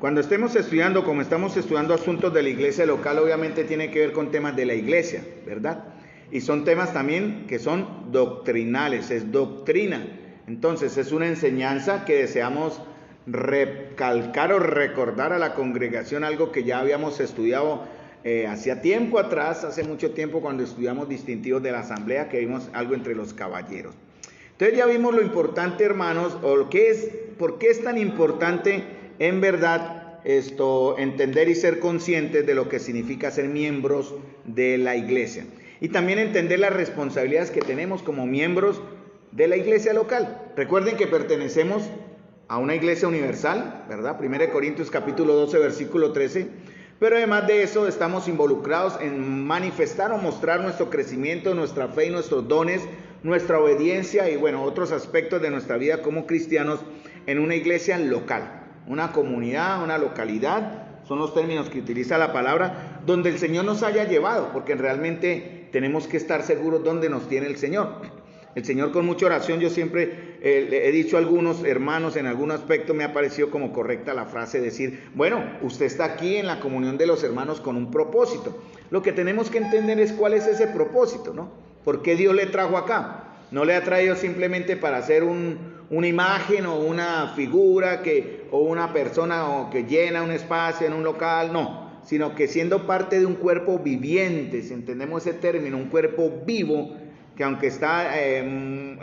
cuando estemos estudiando, como estamos estudiando asuntos de la iglesia local, obviamente tiene que ver con temas de la iglesia, ¿verdad? Y son temas también que son doctrinales, es doctrina. Entonces es una enseñanza que deseamos recalcar o recordar a la congregación, algo que ya habíamos estudiado hacía tiempo atrás, hace mucho tiempo, cuando estudiamos distintivos de la asamblea, que vimos algo entre los caballeros. Entonces ya vimos lo importante, hermanos, o lo que es, por qué es tan importante en verdad entender y ser conscientes de lo que significa ser miembros de la iglesia. Y también entender las responsabilidades que tenemos como miembros de la iglesia local. Recuerden que pertenecemos a una iglesia universal, ¿verdad? 1 Corintios capítulo 12, versículo 13. Pero además de eso estamos involucrados en manifestar o mostrar nuestro crecimiento, nuestra fe y nuestros dones, nuestra obediencia y bueno, otros aspectos de nuestra vida como cristianos en una iglesia local, una comunidad, una localidad, son los términos que utiliza la palabra, donde el Señor nos haya llevado, porque realmente tenemos que estar seguros dónde nos tiene el Señor. El Señor, con mucha oración, yo siempre le he dicho a algunos hermanos, en algún aspecto me ha parecido como correcta la frase, decir, bueno, usted está aquí en la comunión de los hermanos con un propósito. Lo que tenemos que entender es cuál es ese propósito, ¿no? ¿Por qué Dios le trajo acá? No le ha traído simplemente para hacer una imagen o una figura o una persona que llena un espacio en un local, no, sino que siendo parte de un cuerpo viviente, si entendemos ese término, un cuerpo vivo, que aunque está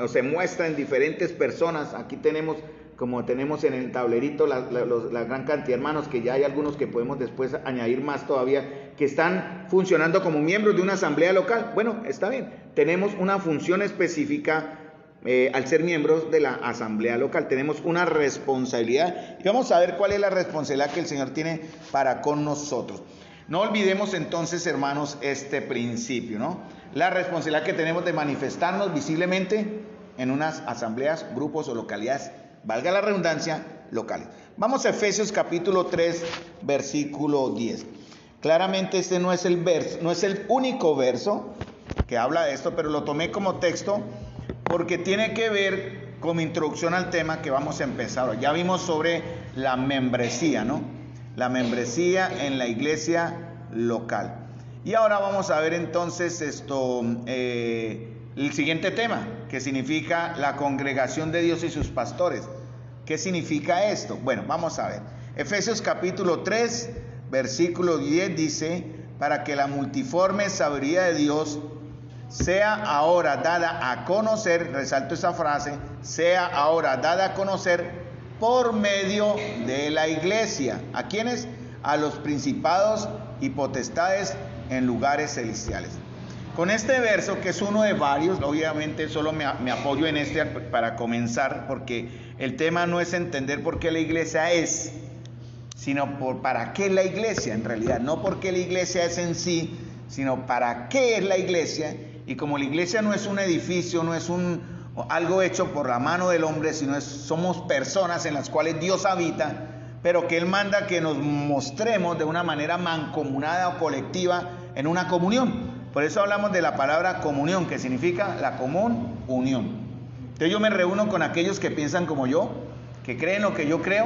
o se muestra en diferentes personas, aquí tenemos, como tenemos en el tablerito, la gran cantidad de hermanos, que ya hay algunos que podemos después añadir más todavía, que están funcionando como miembros de una asamblea local. Bueno, está bien, tenemos una función específica al ser miembros de la asamblea local, tenemos una responsabilidad, y vamos a ver cuál es la responsabilidad que el Señor tiene para con nosotros. No olvidemos entonces, hermanos, este principio, ¿no? La responsabilidad que tenemos de manifestarnos visiblemente en unas asambleas, grupos o localidades, valga la redundancia, locales. Vamos a Efesios capítulo 3, versículo 10. Claramente este no es el único verso que habla de esto, pero lo tomé como texto porque tiene que ver con mi introducción al tema que vamos a empezar hoy. Ya vimos sobre la membresía, ¿no? La membresía en la iglesia local. Y ahora vamos a ver entonces el siguiente tema, que significa la congregación de Dios y sus pastores. ¿Qué significa esto? Bueno, vamos a ver. Efesios capítulo 3, versículo 10 dice, para que la multiforme sabiduría de Dios sea ahora dada a conocer, resalto esa frase, sea ahora dada a conocer por medio de la iglesia. ¿A quiénes? A los principados y potestades en lugares celestiales. Con este verso, que es uno de varios, obviamente solo me apoyo en este para comenzar, porque el tema no es entender por qué la iglesia es, sino para qué la iglesia en realidad, no por qué la iglesia es en sí, sino para qué es la iglesia. Y como la iglesia no es un edificio, no es algo hecho por la mano del hombre, sino somos personas en las cuales Dios habita, pero que Él manda que nos mostremos de una manera mancomunada o colectiva en una comunión. Por eso hablamos de la palabra comunión, que significa la común unión. Entonces yo me reúno con aquellos que piensan como yo, que creen lo que yo creo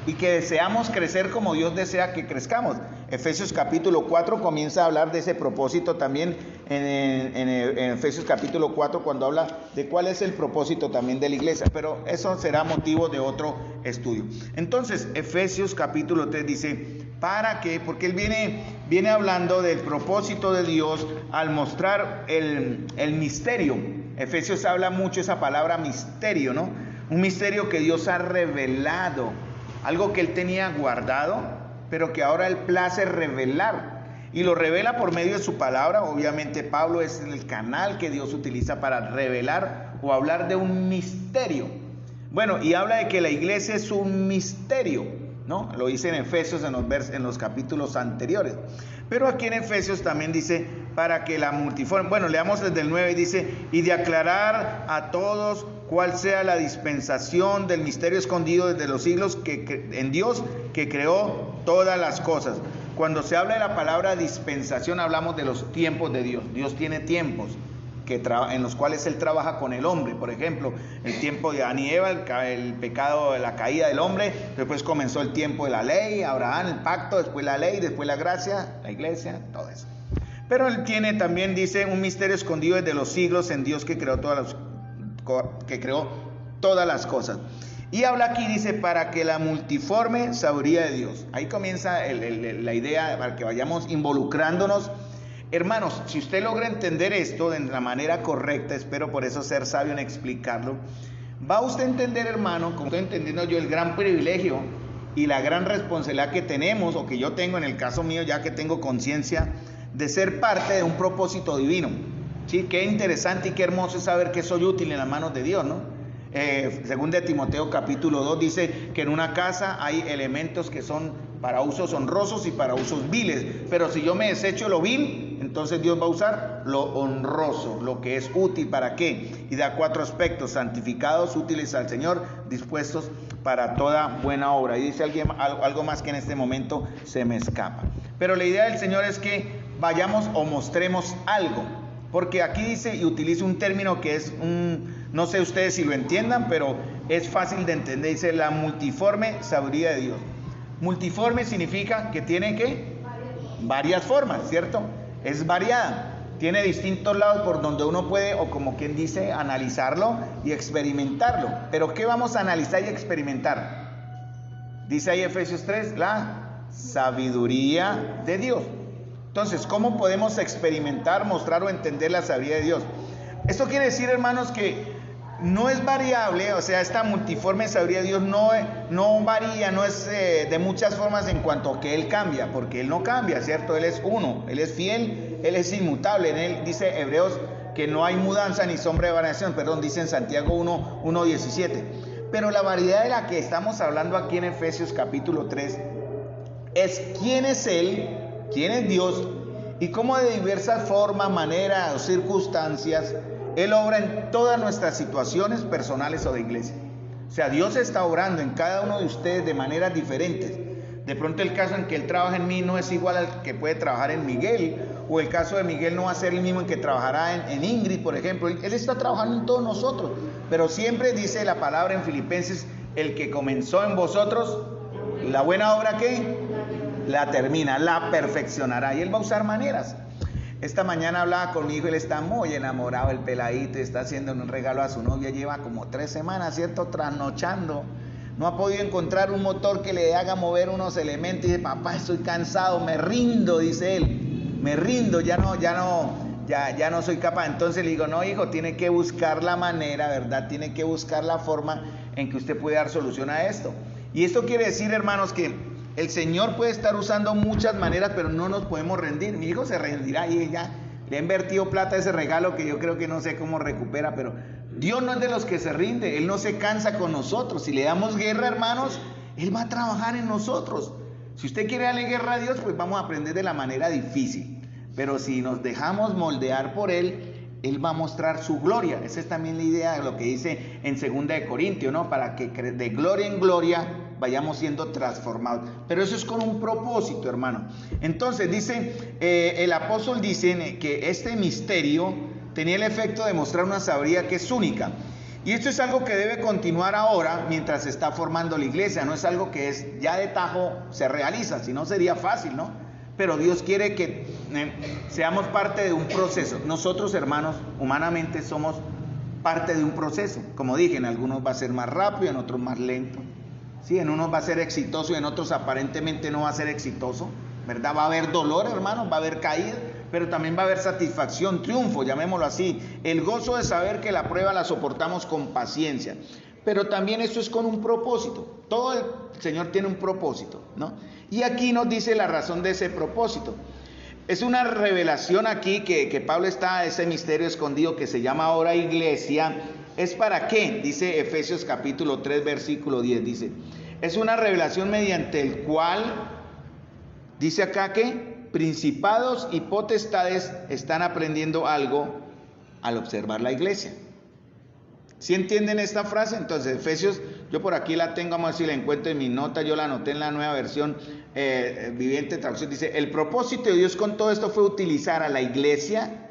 y que deseamos crecer como Dios desea que crezcamos. Efesios capítulo 4 comienza a hablar de ese propósito también en Efesios capítulo 4, cuando habla de cuál es el propósito también de la iglesia, pero eso será motivo de otro estudio. Entonces Efesios capítulo 3 dice, ¿para qué? Porque él viene hablando del propósito de Dios al mostrar el misterio. Efesios habla mucho esa palabra misterio, ¿no? Un misterio que Dios ha revelado, algo que Él tenía guardado, pero que ahora Él place revelar. Y lo revela por medio de su palabra. Obviamente Pablo es el canal que Dios utiliza para revelar o hablar de un misterio. Bueno, y habla de que la iglesia es un misterio, ¿no? Lo dice en Efesios en los capítulos anteriores. Pero aquí en Efesios también dice, para que la multiforme, bueno, leamos desde el 9, dice, y de aclarar a todos cuál sea la dispensación del misterio escondido desde los siglos en Dios, que creó todas las cosas. Cuando se habla de la palabra dispensación, hablamos de los tiempos de Dios. Dios tiene tiempos. en los cuales Él trabaja con el hombre. Por ejemplo, el tiempo de Adán y Eva, el pecado, la caída del hombre, después comenzó el tiempo de la ley, Abraham, el pacto, después la ley, después la gracia, la iglesia, todo eso. Pero Él tiene también, dice, un misterio escondido desde los siglos en Dios que creó todas las cosas. Y habla aquí, dice, para que la multiforme sabiduría de Dios. Ahí comienza la idea para que vayamos involucrándonos. Hermanos, si usted logra entender esto de la manera correcta, espero por eso ser sabio en explicarlo, va usted a entender, hermano, como estoy entendiendo yo, el gran privilegio y la gran responsabilidad que tenemos, o que yo tengo en el caso mío, ya que tengo conciencia, de ser parte de un propósito divino. ¿Sí? Qué interesante y qué hermoso es saber que soy útil en las manos de Dios, ¿no? Según de Timoteo capítulo 2 dice que en una casa hay elementos que son para usos honrosos y para usos viles, pero si yo me desecho lo vil, entonces Dios va a usar lo honroso, lo que es útil. ¿Para qué? Y da 4 aspectos: santificados, útiles al Señor, dispuestos para toda buena obra. Y dice alguien, algo más que en este momento se me escapa, pero la idea del Señor es que vayamos o mostremos algo, porque aquí dice y utiliza un término que es no sé ustedes si lo entiendan, pero es fácil de entender. Dice la multiforme sabiduría de Dios. Multiforme significa que tiene ¿qué? Varias formas, ¿cierto? Es variada, tiene distintos lados por donde uno puede, o como quien dice, analizarlo y experimentarlo. Pero ¿qué vamos a analizar y experimentar? Dice ahí Efesios 3, la sabiduría de Dios. Entonces, ¿cómo podemos experimentar, mostrar o entender la sabiduría de Dios? Esto quiere decir, hermanos, que no es variable, o sea, esta multiforme sabiduría de Dios no varía, no es de muchas formas en cuanto a que Él cambia, porque Él no cambia, ¿cierto? Él es uno, Él es fiel, Él es inmutable. En Él dice Hebreos que no hay mudanza ni sombra de variación, dice en Santiago 1:17. Pero la variedad de la que estamos hablando aquí en Efesios capítulo 3 es quién es Él, quién es Dios, y cómo de diversas formas, maneras o circunstancias Él obra en todas nuestras situaciones personales o de iglesia. O sea, Dios está obrando en cada uno de ustedes de maneras diferentes. De pronto el caso en que Él trabaja en mí no es igual al que puede trabajar en Miguel, o el caso de Miguel no va a ser el mismo en que trabajará en Ingrid, por ejemplo. Él está trabajando en todos nosotros, pero siempre dice la palabra en Filipenses, el que comenzó en vosotros la buena obra, ¿qué? La termina, la perfeccionará, y Él va a usar maneras. Esta mañana hablaba con mi hijo, él está muy enamorado, el peladito, está haciendo un regalo a su novia, lleva como 3 semanas, ¿cierto? Trasnochando, no ha podido encontrar un motor que le haga mover unos elementos, y dice, papá, estoy cansado, me rindo, dice él, me rindo, ya no soy capaz. Entonces le digo, no, hijo, tiene que buscar la manera, ¿verdad? Tiene que buscar la forma en que usted puede dar solución a esto. Y esto quiere decir, hermanos, que el Señor puede estar usando muchas maneras, pero no nos podemos rendir. Mi hijo se rendirá y ella le ha invertido plata a ese regalo que yo creo que no sé cómo recupera, pero Dios no es de los que se rinde, Él no se cansa con nosotros. Si le damos guerra, hermanos, Él va a trabajar en nosotros. Si usted quiere darle guerra a Dios, pues vamos a aprender de la manera difícil, pero si nos dejamos moldear por Él, Él va a mostrar su gloria. Esa es también la idea de lo que dice en 2 de Corintios, ¿no? Para que de gloria en gloria vayamos siendo transformados. Pero eso es con un propósito, hermano. Entonces dice, el apóstol dice que este misterio tenía el efecto de mostrar una sabiduría que es única. Y esto es algo que debe continuar ahora mientras se está formando la iglesia. No es algo que es ya de tajo se realiza, si no sería fácil, ¿no? Pero Dios quiere que seamos parte de un proceso. Nosotros, hermanos, humanamente somos parte de un proceso. Como dije, en algunos va a ser más rápido, en otros más lento. Sí, en unos va a ser exitoso y en otros aparentemente no va a ser exitoso, ¿verdad? Va a haber dolor, hermanos, va a haber caída, pero también va a haber satisfacción, triunfo, llamémoslo así. El gozo de saber que la prueba la soportamos con paciencia. Pero también esto es con un propósito. Todo el Señor tiene un propósito, ¿no? Y aquí nos dice la razón de ese propósito. Es una revelación aquí que Pablo está, ese misterio escondido que se llama ahora iglesia. ¿Es para qué? Dice Efesios capítulo 3, versículo 10, dice. Es una revelación mediante el cual, dice acá que principados y potestades están aprendiendo algo al observar la iglesia. ¿Sí entienden esta frase? Entonces, Efesios, yo por aquí la tengo, vamos a ver si la encuentro en mi nota, yo la anoté en la nueva versión viviente traducción, dice, el propósito de Dios con todo esto fue utilizar a la iglesia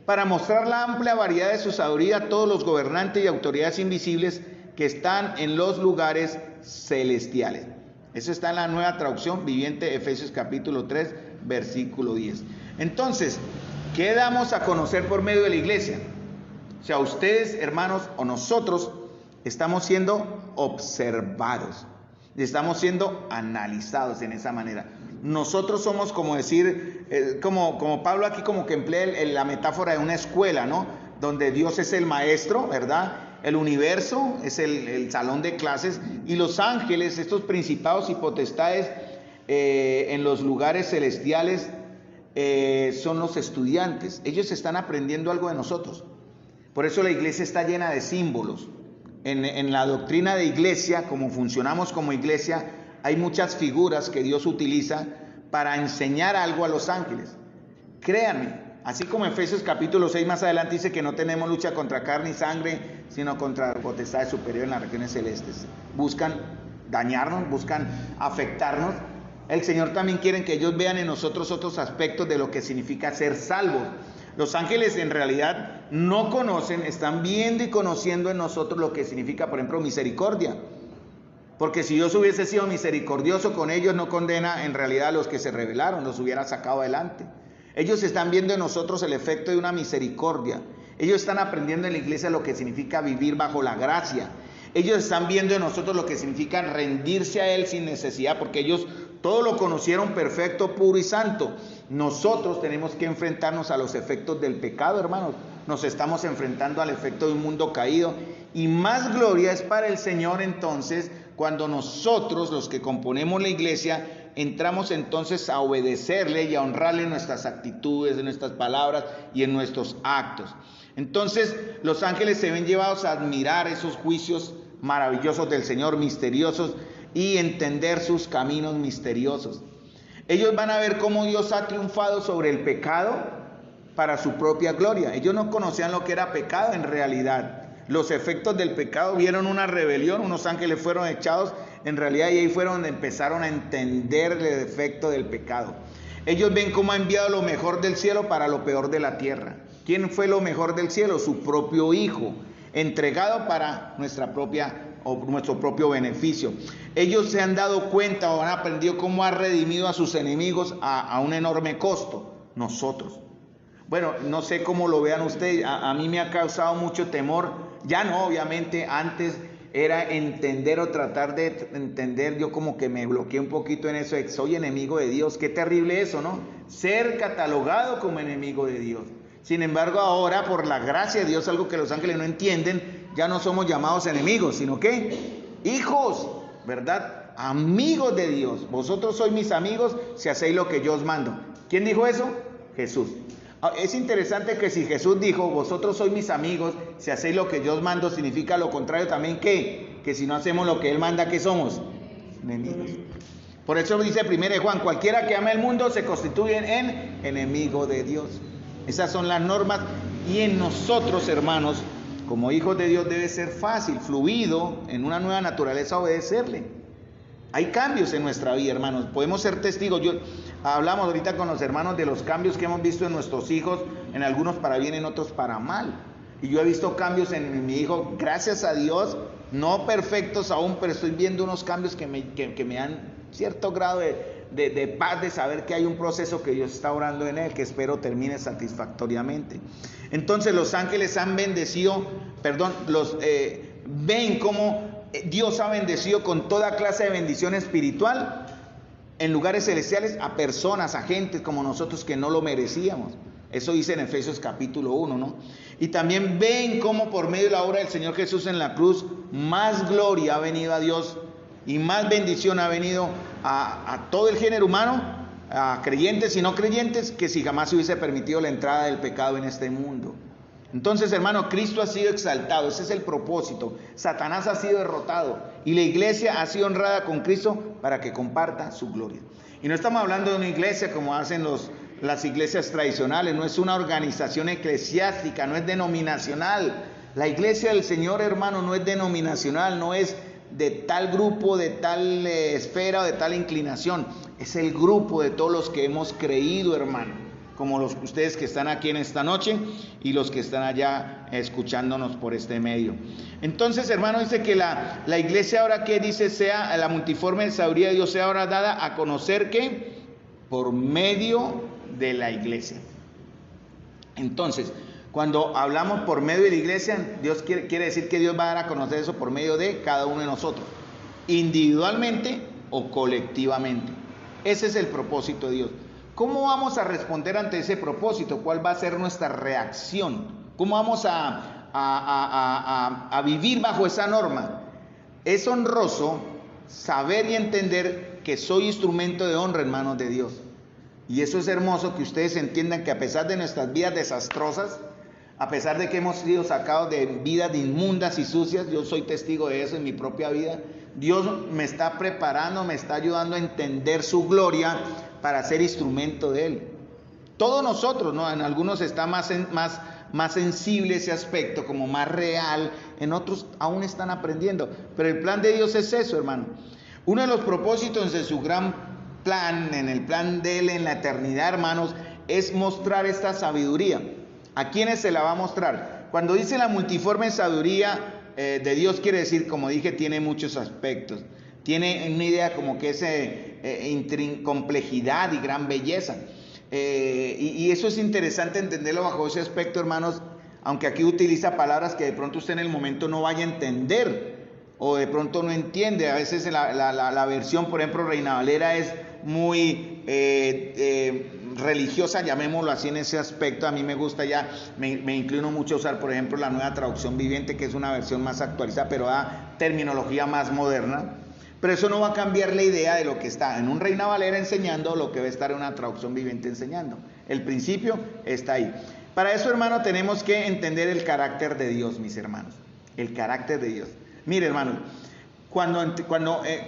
para mostrar la amplia variedad de su sabiduría a todos los gobernantes y autoridades invisibles que están en los lugares celestiales. Eso está en la Nueva Traducción Viviente, Efesios capítulo 3, versículo 10. Entonces, ¿qué damos a conocer por medio de la iglesia? O sea, ustedes, hermanos, o nosotros estamos siendo observados, estamos siendo analizados en esa manera. Nosotros somos como decir, como Pablo aquí como que emplea la metáfora de una escuela, ¿no? Donde Dios es el maestro, ¿verdad? El universo es el salón de clases y los ángeles, estos principados y potestades en los lugares celestiales son los estudiantes. Ellos están aprendiendo algo de nosotros. Por eso la iglesia está llena de símbolos. En la doctrina de iglesia, como funcionamos como iglesia, hay muchas figuras que Dios utiliza para enseñar algo a los ángeles. Créanme, así como Efesios capítulo 6 más adelante dice que no tenemos lucha contra carne y sangre, sino contra potestades superiores en las regiones celestes. Buscan dañarnos, buscan afectarnos. El Señor también quiere que ellos vean en nosotros otros aspectos de lo que significa ser salvos. Los ángeles en realidad no conocen, están viendo y conociendo en nosotros lo que significa, por ejemplo, misericordia. Porque si Dios hubiese sido misericordioso con ellos, no condena en realidad a los que se rebelaron, los hubiera sacado adelante. Ellos están viendo en nosotros el efecto de una misericordia. Ellos están aprendiendo en la iglesia lo que significa vivir bajo la gracia. Ellos están viendo en nosotros lo que significa rendirse a Él sin necesidad, porque ellos todo lo conocieron perfecto, puro y santo. Nosotros tenemos que enfrentarnos a los efectos del pecado, hermanos. Nos estamos enfrentando al efecto de un mundo caído. Y más gloria es para el Señor entonces cuando nosotros, los que componemos la iglesia, entramos entonces a obedecerle y a honrarle en nuestras actitudes, en nuestras palabras y en nuestros actos. Entonces los ángeles se ven llevados a admirar esos juicios maravillosos del Señor, misteriosos, y entender sus caminos misteriosos. Ellos van a ver cómo Dios ha triunfado sobre el pecado para su propia gloria. Ellos no conocían lo que era pecado en realidad. Los efectos del pecado, vieron una rebelión, unos ángeles fueron echados en realidad y ahí fueron donde empezaron a entender el efecto del pecado. Ellos ven cómo ha enviado lo mejor del cielo para lo peor de la tierra. ¿Quién fue lo mejor del cielo? Su propio Hijo, entregado para nuestro propio beneficio. Ellos se han dado cuenta o han aprendido cómo ha redimido a sus enemigos a un enorme costo. Nosotros. Bueno, no sé cómo lo vean ustedes, a mí me ha causado mucho temor, ya no, obviamente, antes era entender o tratar de entender, yo como que me bloqueé un poquito en eso, de que soy enemigo de Dios, qué terrible eso, ¿no? Ser catalogado como enemigo de Dios. Sin embargo, ahora, por la gracia de Dios, algo que los ángeles no entienden, ya no somos llamados enemigos, sino que hijos, ¿verdad? Amigos de Dios. Vosotros sois mis amigos si hacéis lo que yo os mando. ¿Quién dijo eso? Jesús. Es interesante que si Jesús dijo, vosotros sois mis amigos, si hacéis lo que yo os mando, significa lo contrario también que si no hacemos lo que Él manda, ¿qué somos? Enemigos. Por eso dice 1 Juan, cualquiera que ama el mundo se constituye en enemigo de Dios. Esas son las normas y en nosotros, hermanos, como hijos de Dios debe ser fácil, fluido, en una nueva naturaleza obedecerle. Hay cambios en nuestra vida, hermanos. Podemos ser testigos. Hablamos ahorita con los hermanos de los cambios que hemos visto en nuestros hijos, en algunos para bien, en otros para mal. Y yo he visto cambios en mi hijo, gracias a Dios, no perfectos aún, pero estoy viendo unos cambios que me dan cierto grado de paz, de saber que hay un proceso que Dios está orando en él, que espero termine satisfactoriamente. Entonces los ángeles han bendecido, ven cómo Dios ha bendecido con toda clase de bendición espiritual en lugares celestiales a personas, a gente como nosotros que no lo merecíamos. Eso dice en Efesios capítulo 1, ¿no? Y también ven cómo por medio de la obra del Señor Jesús en la cruz, más gloria ha venido a Dios y más bendición ha venido a todo el género humano, a creyentes y no creyentes, que si jamás se hubiese permitido la entrada del pecado en este mundo. Entonces, hermano, Cristo ha sido exaltado, ese es el propósito. Satanás ha sido derrotado y la iglesia ha sido honrada con Cristo para que comparta su gloria. Y no estamos hablando de una iglesia como hacen las iglesias tradicionales, no es una organización eclesiástica, no es denominacional. La iglesia del Señor, hermano, no es denominacional, no es de tal grupo, de tal esfera o de tal inclinación. Es el grupo de todos los que hemos creído, hermano. como ustedes que están aquí en esta noche y los que están allá escuchándonos por este medio. Entonces, hermano, dice que la iglesia ahora, que dice, sea la multiforme sabiduría de Dios sea ahora dada a conocer, que por medio de la iglesia. Entonces, cuando hablamos por medio de la iglesia, Dios quiere decir que Dios va a dar a conocer eso por medio de cada uno de nosotros, individualmente o colectivamente. Ese es el propósito de Dios. ¿Cómo vamos a responder ante ese propósito? ¿Cuál va a ser nuestra reacción? ¿Cómo vamos a vivir bajo esa norma? Es honroso saber y entender que soy instrumento de honra en manos de Dios. Y eso es hermoso, que ustedes entiendan que a pesar de nuestras vidas desastrosas, a pesar de que hemos sido sacados de vidas inmundas y sucias, yo soy testigo de eso en mi propia vida, Dios me está preparando, me está ayudando a entender su gloria para ser instrumento de Él. Todos nosotros, ¿no? En algunos está más sensible ese aspecto, como más real, en otros aún están aprendiendo. Pero el plan de Dios es eso, hermano. Uno de los propósitos de su gran plan, en el plan de Él en la eternidad, hermanos, es mostrar esta sabiduría. ¿A quiénes se la va a mostrar? Cuando dice la multiforme sabiduría de Dios, quiere decir, como dije, tiene muchos aspectos. Tiene una idea como que es complejidad y gran belleza. Y eso es interesante entenderlo bajo ese aspecto, hermanos, aunque aquí utiliza palabras que de pronto usted en el momento no vaya a entender o de pronto no entiende. A veces la versión, por ejemplo, Reina Valera es muy religiosa, llamémoslo así en ese aspecto. A mí me gusta me inclino mucho a usar, por ejemplo, la Nueva Traducción Viviente, que es una versión más actualizada, pero da terminología más moderna. Pero eso no va a cambiar la idea de lo que está en un Reina Valera enseñando, lo que va a estar en una Traducción Viviente enseñando. El principio está ahí. Para eso, hermano, tenemos que entender el carácter de Dios, mis hermanos. El carácter de Dios. Mire, hermano, cuando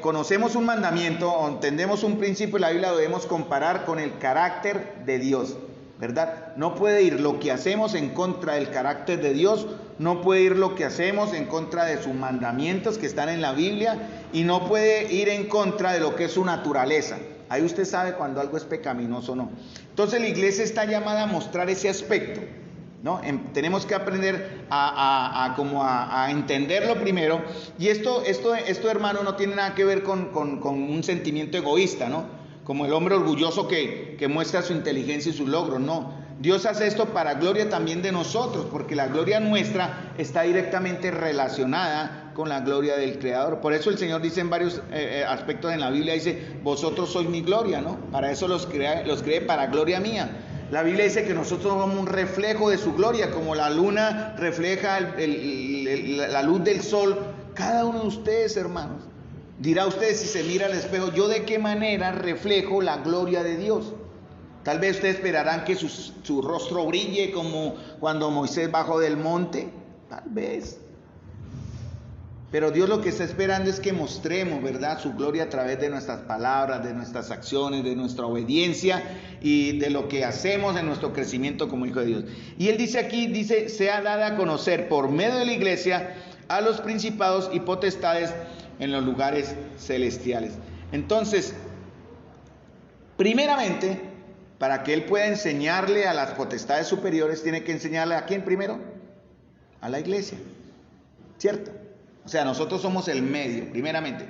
conocemos un mandamiento o entendemos un principio de la Biblia, debemos comparar con el carácter de Dios, ¿verdad? No puede ir lo que hacemos en contra del carácter de Dios, no puede ir lo que hacemos en contra de sus mandamientos que están en la Biblia, y no puede ir en contra de lo que es su naturaleza. Ahí usted sabe cuando algo es pecaminoso o no. Entonces la iglesia está llamada a mostrar ese aspecto, ¿no? Tenemos que aprender a entenderlo primero. Y esto, hermano, no tiene nada que ver con un sentimiento egoísta, ¿no? Como el hombre orgulloso que muestra su inteligencia y sus logros, no. Dios hace esto para gloria también de nosotros, porque la gloria nuestra está directamente relacionada con la gloria del Creador. Por eso el Señor dice en varios aspectos en la Biblia, dice, vosotros sois mi gloria, ¿no? Para eso los creé para gloria mía. La Biblia dice que nosotros somos un reflejo de su gloria, como la luna refleja la luz del sol. Cada uno de ustedes, hermanos, dirá usted si se mira al espejo, ¿yo de qué manera reflejo la gloria de Dios? Tal vez ustedes esperarán que su rostro brille como cuando Moisés bajó del monte, tal vez. Pero Dios lo que está esperando es que mostremos, ¿verdad?, su gloria a través de nuestras palabras, de nuestras acciones, de nuestra obediencia y de lo que hacemos en nuestro crecimiento como hijo de Dios. Y Él dice aquí, sea dada a conocer por medio de la iglesia a los principados y potestades en los lugares celestiales. Entonces, primeramente, para que Él pueda enseñarle a las potestades superiores, tiene que enseñarle ¿a quién primero? A la iglesia, ¿cierto? O sea, nosotros somos el medio, primeramente.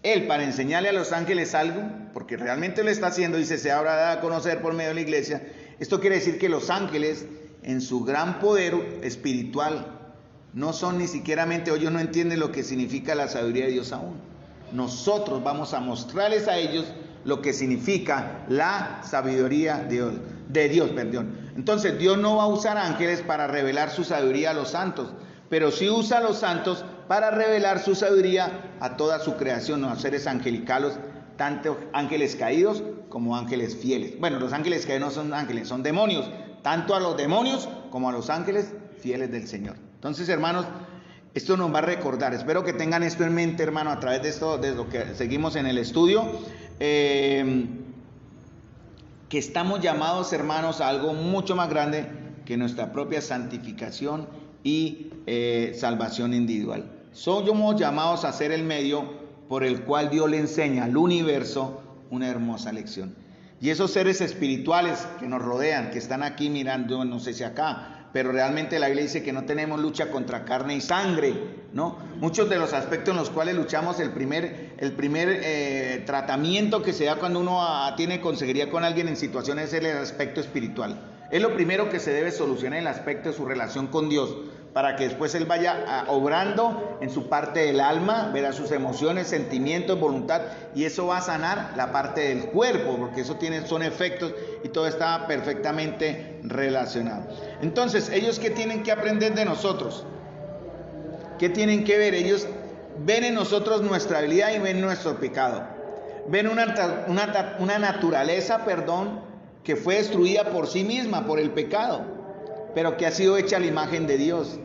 Él, para enseñarle a los ángeles algo, porque realmente lo está haciendo, dice, se habrá dado a conocer por medio de la iglesia. Esto quiere decir que los ángeles, en su gran poder espiritual, no son ni siquiera mente, ellos no entienden lo que significa la sabiduría de Dios aún. Nosotros vamos a mostrarles a ellos lo que significa la sabiduría de Dios. Entonces, Dios no va a usar ángeles para revelar su sabiduría a los santos, pero sí usa a los santos para revelar su sabiduría a toda su creación, a seres angelicales, tanto ángeles caídos como ángeles fieles. Bueno, los ángeles caídos no son ángeles, son demonios, tanto a los demonios como a los ángeles fieles del Señor. Entonces, hermanos, esto nos va a recordar, espero que tengan esto en mente, hermano, a través de esto, de lo que seguimos en el estudio, que estamos llamados, hermanos, a algo mucho más grande que nuestra propia santificación y salvación individual. Somos llamados a ser el medio por el cual Dios le enseña al universo una hermosa lección. Y esos seres espirituales que nos rodean, que están aquí mirando, no sé si acá, pero realmente la Biblia dice que no tenemos lucha contra carne y sangre, ¿no? Muchos de los aspectos en los cuales luchamos, el primer tratamiento que se da cuando uno tiene consejería con alguien en situaciones es el aspecto espiritual. Es lo primero que se debe solucionar, el aspecto de su relación con Dios, para que después Él vaya obrando en su parte del alma, verá sus emociones, sentimientos, voluntad, y eso va a sanar la parte del cuerpo, porque eso son efectos y todo está perfectamente relacionado. Entonces, ¿ellos qué tienen que aprender de nosotros? ¿Qué tienen que ver? Ellos ven en nosotros nuestra habilidad y ven nuestro pecado. Ven una naturaleza, que fue destruida por sí misma, por el pecado, pero que ha sido hecha a la imagen de Dios.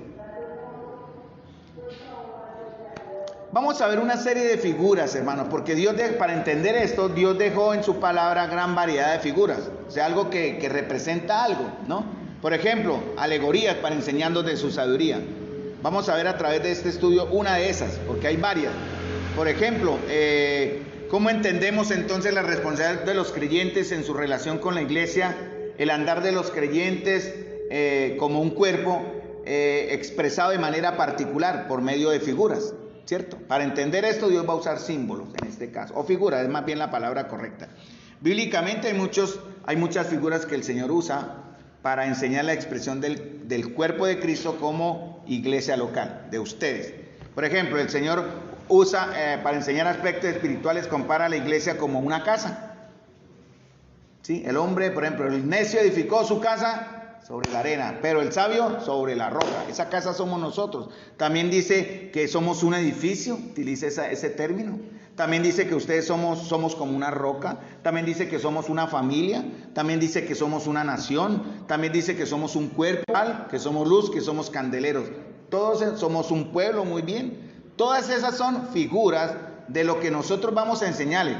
Vamos a ver una serie de figuras, hermanos, porque para entender esto, Dios dejó en su palabra gran variedad de figuras, o sea, algo que representa algo, ¿no? Por ejemplo, alegorías para enseñarnos de su sabiduría. Vamos a ver a través de este estudio una de esas, porque hay varias. Por ejemplo, ¿cómo entendemos entonces la responsabilidad de los creyentes en su relación con la iglesia? El andar de los creyentes como un cuerpo expresado de manera particular por medio de figuras, ¿cierto? Para entender esto, Dios va a usar símbolos en este caso, o figuras, es más bien la palabra correcta. Bíblicamente hay muchas figuras que el Señor usa para enseñar la expresión del cuerpo de Cristo como iglesia local, de ustedes. Por ejemplo, el Señor usa, para enseñar aspectos espirituales, compara a la iglesia como una casa. ¿Sí? El hombre, por ejemplo, el necio edificó su casa sobre la arena, pero el sabio sobre la roca. Esa casa somos nosotros. También dice que somos un edificio, utiliza ese término. También dice que ustedes somos como una roca. También dice que somos una familia. También dice que somos una nación. También dice que somos un cuerpo, que somos luz, que somos candeleros. Todos somos un pueblo, muy bien. Todas esas son figuras de lo que nosotros vamos a enseñarle.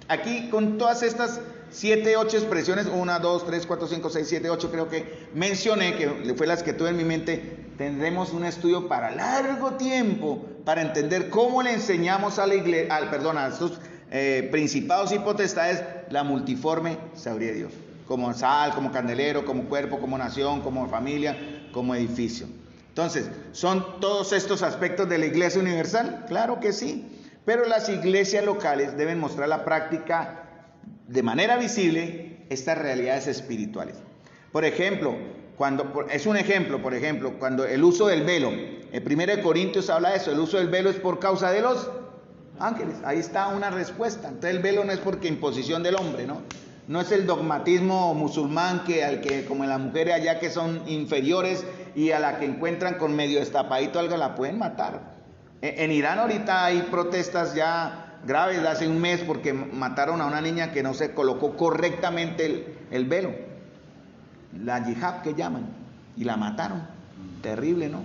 Aquí con todas estas 7, 8 expresiones, 1, 2, 3, 4, 5, 6, 7, 8 creo que mencioné, que fue las que tuve en mi mente. Tendremos un estudio para largo tiempo para entender cómo le enseñamos a la iglesia, a estos principados y potestades la multiforme sabiduría de Dios, como sal, como candelero, como cuerpo, como nación, como familia, como edificio. Entonces, ¿son todos estos aspectos de la iglesia universal? Claro que sí, pero las iglesias locales deben mostrar la práctica de manera visible estas realidades espirituales. Por ejemplo, cuando el uso del velo, en 1 Corintios habla de eso, el uso del velo es por causa de los ángeles. Ahí está una respuesta. Entonces el velo no es porque imposición del hombre, ¿no? No es el dogmatismo musulmán que como en las mujeres allá que son inferiores y a la que encuentran con medio destapadito algo la pueden matar. En Irán ahorita hay protestas ya graves de hace un mes porque mataron a una niña que no se colocó correctamente el velo, la yihad que llaman, y la mataron. Terrible, ¿no?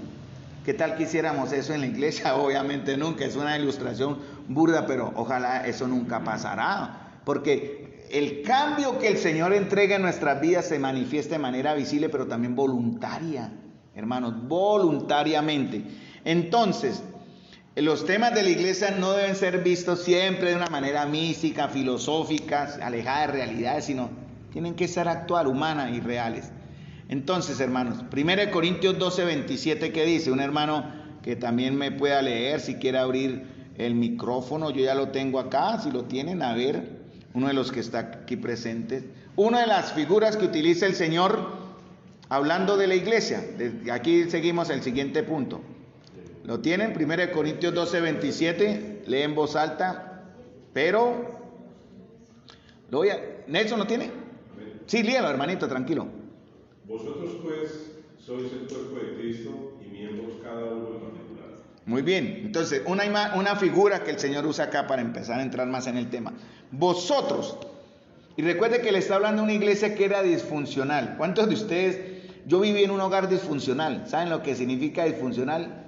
¿Qué tal quisiéramos eso en la iglesia? Obviamente nunca, es una ilustración burda, pero ojalá eso nunca pasará, porque el cambio que el Señor entrega en nuestras vidas se manifiesta de manera visible, pero también voluntaria, hermanos, voluntariamente. Entonces, los temas de la iglesia no deben ser vistos siempre de una manera mística, filosófica, alejada de realidades, sino tienen que ser actual, humanas y reales. Entonces, hermanos, 1 Corintios 12, 27, ¿qué dice? Un hermano que también me pueda leer, si quiere abrir el micrófono, yo ya lo tengo acá, si lo tienen, a ver, uno de los que está aquí presentes. Una de las figuras que utiliza el Señor hablando de la iglesia. Aquí seguimos el siguiente punto. ¿Lo tienen? 1 Corintios 12, 27, lee en voz alta, pero ¿Nelson lo tiene? Sí, léelo, hermanito, tranquilo. Vosotros pues sois el cuerpo de Cristo y miembros cada uno en particular. Muy bien, entonces una figura que el Señor usa acá para empezar a entrar más en el tema. Vosotros, y recuerde que le está hablando a una iglesia que era disfuncional. ¿Cuántos de ustedes, yo viví en un hogar disfuncional? ¿Saben lo que significa disfuncional?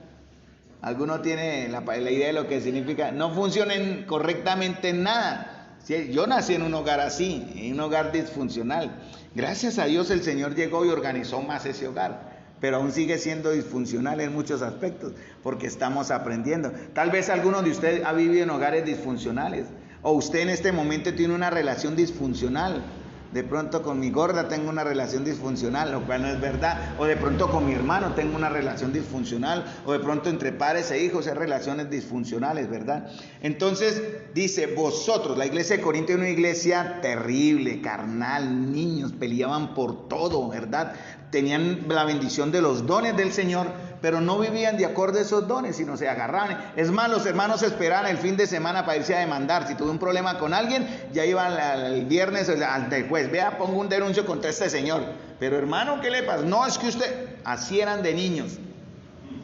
¿Alguno tiene la idea de lo que significa? No funcionen correctamente en nada. Yo nací en un hogar así, en un hogar disfuncional. Gracias a Dios el Señor llegó y organizó más ese hogar, pero aún sigue siendo disfuncional en muchos aspectos, porque estamos aprendiendo. Tal vez alguno de ustedes ha vivido en hogares disfuncionales, O usted en este momento tiene una relación disfuncional. De pronto con mi gorda tengo una relación disfuncional, lo cual no es verdad. O de pronto con mi hermano tengo una relación disfuncional. O de pronto entre padres e hijos hay relaciones disfuncionales, ¿verdad? Entonces dice, vosotros, la iglesia de Corinto era una iglesia terrible, carnal, niños, peleaban por todo, ¿verdad? Tenían la bendición de los dones del Señor, pero no vivían de acuerdo a esos dones, sino se agarraban. Es más, los hermanos esperaban el fin de semana para irse a demandar. Si tuve un problema con alguien, ya iban el viernes ante el juez. Vea, pongo un denuncio contra este señor. Pero hermano, ¿qué le pasa? No, es que usted... Así eran de niños.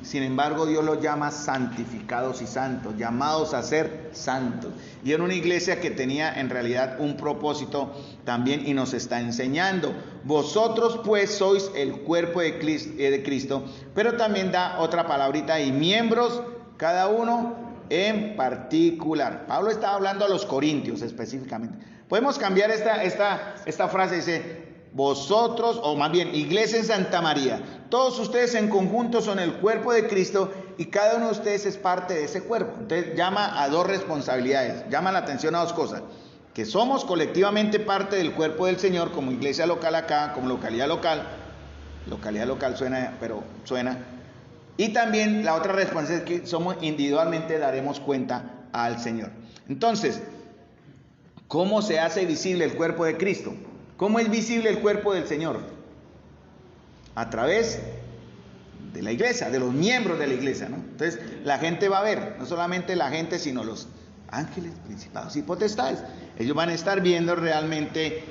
Sin embargo, Dios los llama santificados y santos, llamados a ser santos. Y era una iglesia que tenía en realidad un propósito también y nos está enseñando. Vosotros pues sois el cuerpo de Cristo, pero también da otra palabrita y miembros, cada uno en particular. Pablo estaba hablando a los corintios específicamente. Podemos cambiar esta frase, dice... Vosotros, o más bien, iglesia en Santa María, todos ustedes en conjunto son el cuerpo de Cristo y cada uno de ustedes es parte de ese cuerpo. Entonces llama a dos responsabilidades, llama la atención a dos cosas: que somos colectivamente parte del cuerpo del Señor, como iglesia local acá, como localidad local suena, pero suena. Y también la otra responsabilidad es que somos individualmente daremos cuenta al Señor. Entonces, ¿cómo se hace visible el cuerpo de Cristo? ¿Cómo es visible el cuerpo del Señor? A través de la iglesia, de los miembros de la iglesia, ¿no? Entonces, la gente va a ver, no solamente la gente, sino los ángeles, principados y potestades. Ellos van a estar viendo realmente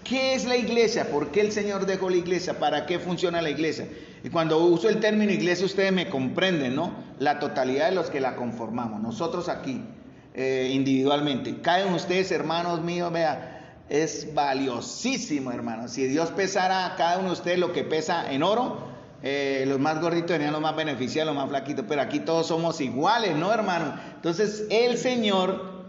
qué es la iglesia, por qué el Señor dejó la iglesia, para qué funciona la iglesia. Y cuando uso el término iglesia, ustedes me comprenden, ¿no? La totalidad de los que la conformamos. Nosotros aquí, individualmente. Caen ustedes, hermanos míos, vea. Es valiosísimo, hermano. Si Dios pesara a cada uno de ustedes lo que pesa en oro, los más gorditos tenían los más beneficiados, los más flaquitos, pero aquí todos somos iguales, ¿no, hermano? Entonces el Señor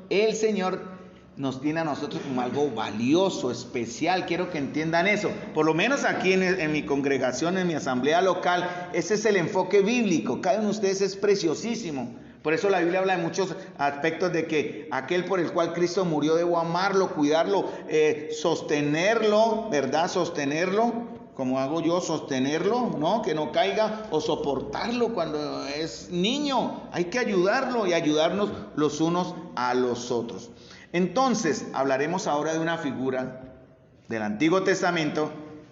nos tiene a nosotros como algo valioso, especial. Quiero que entiendan eso. Por lo menos aquí en mi congregación, en mi asamblea local, ese es el enfoque bíblico. Cada uno de ustedes es preciosísimo. Por eso la Biblia habla de muchos aspectos de que aquel por el cual Cristo murió debo amarlo, cuidarlo, sostenerlo, ¿verdad? Sostenerlo, como hago yo, sostenerlo, ¿no? Que no caiga, o soportarlo cuando es niño. Hay que ayudarlo y ayudarnos los unos a los otros. Entonces, hablaremos ahora de una figura del Antiguo Testamento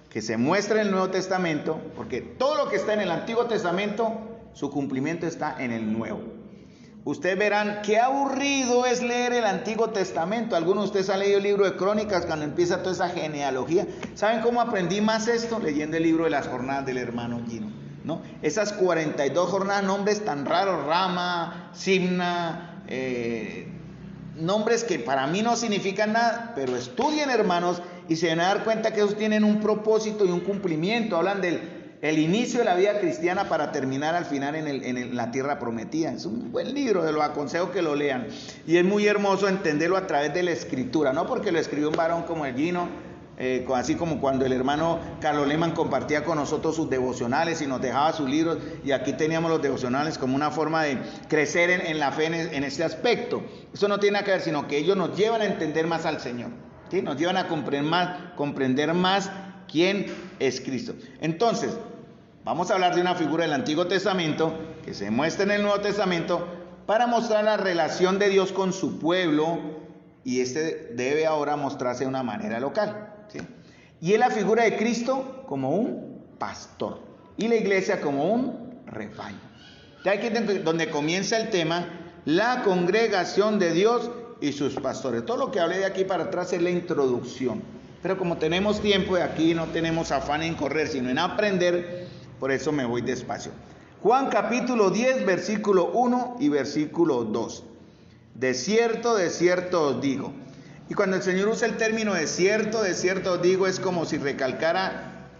que se muestra en el Nuevo Testamento, porque todo lo que está en el Antiguo Testamento, su cumplimiento está en el Nuevo. Ustedes verán qué aburrido es leer el Antiguo Testamento. Algunos de ustedes han leído el libro de Crónicas cuando empieza toda esa genealogía. ¿Saben cómo aprendí más esto? Leyendo el libro de las jornadas del hermano Gino, ¿no? Esas 42 jornadas, nombres tan raros, Rama, Simna, nombres que para mí no significan nada, pero estudien, hermanos, y se van a dar cuenta que ellos tienen un propósito y un cumplimiento. Hablan del inicio de la vida cristiana para terminar al final en la tierra prometida. Es un buen libro, se los aconsejo que lo lean. Y es muy hermoso entenderlo a través de la escritura, no porque lo escribió un varón como el Gino, así como cuando el hermano Carlos Lehmann compartía con nosotros sus devocionales y nos dejaba sus libros, y aquí teníamos los devocionales como una forma de crecer en la fe en este aspecto. Eso no tiene nada que ver, sino que ellos nos llevan a entender más al Señor, ¿sí? Nos llevan a comprender más quién es Cristo. Entonces, vamos a hablar de una figura del Antiguo Testamento que se muestra en el Nuevo Testamento para mostrar la relación de Dios con su pueblo, y este debe ahora mostrarse de una manera local, ¿sí? Y es la figura de Cristo como un pastor y la iglesia como un rebaño. Ya aquí es donde comienza el tema, la congregación de Dios y sus pastores. Todo lo que hablé de aquí para atrás es la introducción. Pero como tenemos tiempo de aquí, no tenemos afán en correr, sino en aprender, por eso me voy despacio. Juan capítulo 10, versículo 1 y versículo 2. De cierto os digo. Y cuando el Señor usa el término de cierto os digo, es como si recalcara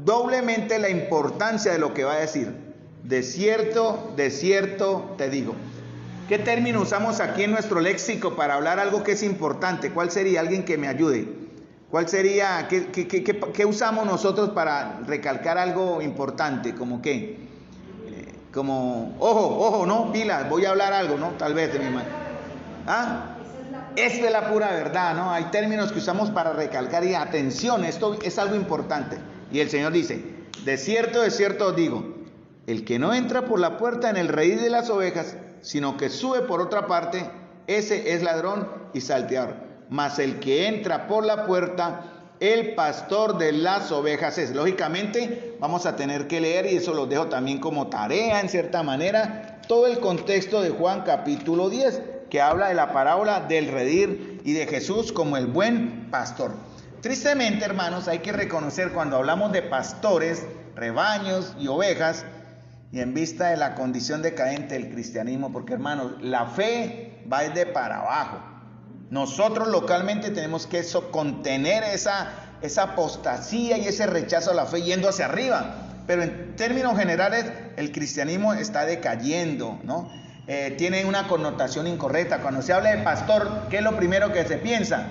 doblemente la importancia de lo que va a decir. De cierto te digo. ¿Qué término usamos aquí en nuestro léxico para hablar algo que es importante? ¿Cuál sería? Alguien que me ayude. ¿Cuál sería? ¿Qué usamos nosotros para recalcar algo importante? ¿Como qué? Como, ojo, no, pilas, voy a hablar algo, ¿no? Tal vez de mi mano. ¿Ah? Esta es la pura verdad, ¿no? Hay términos que usamos para recalcar y atención, esto es algo importante. Y el Señor dice, de cierto os digo, el que no entra por la puerta en el redil de las ovejas, sino que sube por otra parte, ese es ladrón y salteador. Mas el que entra por la puerta, el pastor de las ovejas es. Lógicamente vamos a tener que leer, y eso lo dejo también como tarea en cierta manera, todo el contexto de Juan capítulo 10, que habla de la parábola del redil y de Jesús como el buen pastor. Tristemente, hermanos, hay que reconocer cuando hablamos de pastores, rebaños y ovejas, y en vista de la condición decadente del cristianismo, porque hermanos, la fe va de para abajo. Nosotros localmente tenemos que contener esa apostasía y ese rechazo a la fe yendo hacia arriba, pero en términos generales el cristianismo está decayendo, ¿no? Tiene una connotación incorrecta. Cuando se habla de pastor, ¿qué es lo primero que se piensa?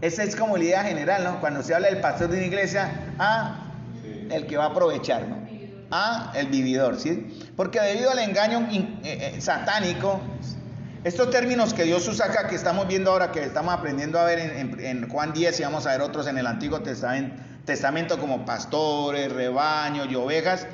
Esa es como la idea general, ¿no? Cuando se habla del pastor de una iglesia, el que va a aprovechar, ¿no? El vividor, ¿sí? Porque debido al engaño satánico, estos términos que Dios usa acá, que estamos viendo ahora, que estamos aprendiendo a ver en Juan 10, y vamos a ver otros en el Antiguo Testamento como pastores, rebaños y ovejas,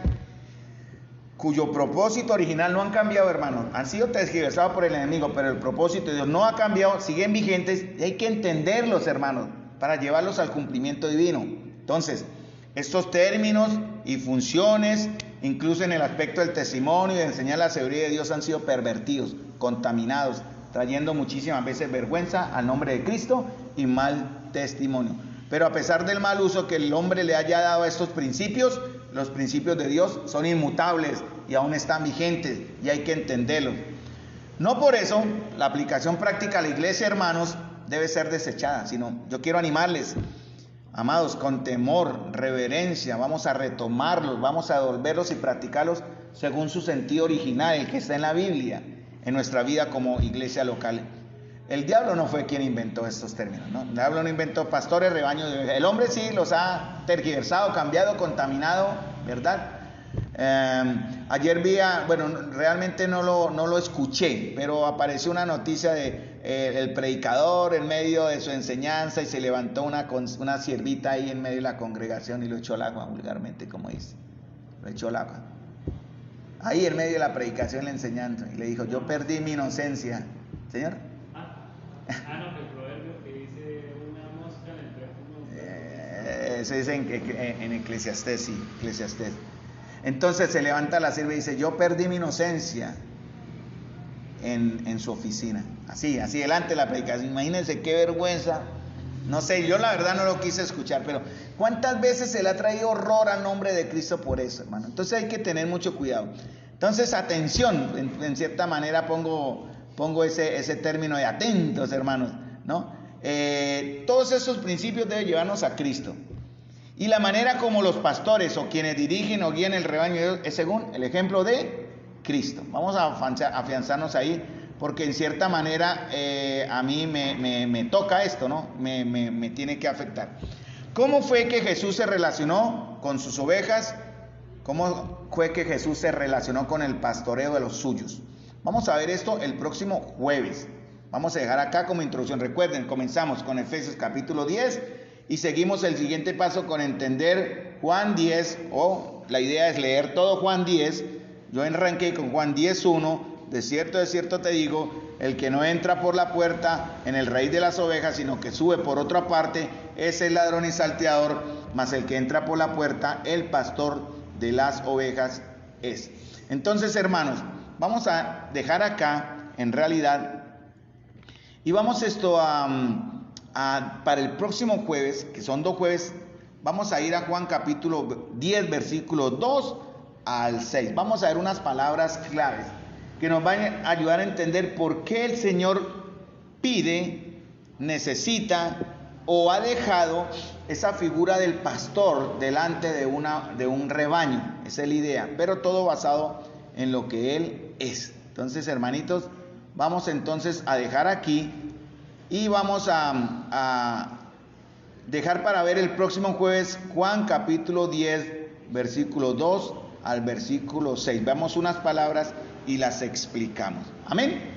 cuyo propósito original no han cambiado, hermanos. Han sido tergiversados por el enemigo, pero el propósito de Dios no ha cambiado, siguen vigentes, y hay que entenderlos, hermanos, para llevarlos al cumplimiento divino. Entonces, estos términos y funciones, incluso en el aspecto del testimonio y de enseñar la sabiduría de Dios, han sido pervertidos, contaminados, trayendo muchísimas veces vergüenza al nombre de Cristo y mal testimonio. Pero a pesar del mal uso que el hombre le haya dado a estos principios, los principios de Dios son inmutables y aún están vigentes, y hay que entenderlos. No por eso la aplicación práctica a la iglesia, hermanos, debe ser desechada, sino yo quiero animarles, amados, con temor, reverencia, vamos a retomarlos, vamos a devolverlos y practicarlos según su sentido original, el que está en la Biblia, en nuestra vida como iglesia local. El diablo no fue quien inventó estos términos, ¿no? El diablo no inventó pastores, rebaños. El hombre sí los ha tergiversado, cambiado, contaminado, ¿verdad? Ayer vi, realmente no lo escuché, pero apareció una noticia de el predicador en medio de su enseñanza, y se levantó una siervita ahí en medio de la congregación y lo echó al agua, vulgarmente, como dice. Lo echó al agua. Ahí en medio de la predicación, la enseñanza, y le dijo, yo perdí mi inocencia. ¿Señor? No, el proverbio que dice una mosca en el perfume. Eso dice en Eclesiastés, sí, Eclesiastés. Entonces se levanta la sierva y dice, yo perdí mi inocencia en su oficina. Así delante de la predicación. Imagínense qué vergüenza. No sé, yo la verdad no lo quise escuchar, pero ¿cuántas veces se le ha traído horror al nombre de Cristo por eso, hermano? Entonces hay que tener mucho cuidado. Entonces, atención, en cierta manera pongo ese término de atentos, hermanos, ¿no? Todos esos principios deben llevarnos a Cristo. Y la manera como los pastores o quienes dirigen o guían el rebaño de Dios es según el ejemplo de Cristo. Vamos a afianzarnos ahí, porque en cierta manera a mí me toca esto, ¿no? Me tiene que afectar. ¿Cómo fue que Jesús se relacionó con sus ovejas? ¿Cómo fue que Jesús se relacionó con el pastoreo de los suyos? Vamos a ver esto el próximo jueves. Vamos a dejar acá como introducción. Recuerden, comenzamos con Efesios capítulo 10 y seguimos el siguiente paso con entender Juan 10, la idea es leer todo Juan 10. Yo arranqué con Juan 10:1. De cierto te digo, el que no entra por la puerta en el redil de las ovejas, sino que sube por otra parte, ese es ladrón y salteador, mas el que entra por la puerta, el pastor de las ovejas es. Entonces, hermanos, vamos a dejar acá, en realidad, y vamos para el próximo jueves, que son 2 jueves, vamos a ir a Juan capítulo 10, versículos 2 al 6. Vamos a ver unas palabras claves que nos van a ayudar a entender por qué el Señor pide, necesita o ha dejado esa figura del pastor delante de un rebaño. Esa es la idea, pero todo basado en lo que Él es. Entonces, hermanitos, vamos entonces a dejar aquí y vamos a dejar para ver el próximo jueves Juan capítulo 10, versículo 2 al versículo 6. Veamos unas palabras y las explicamos. Amén.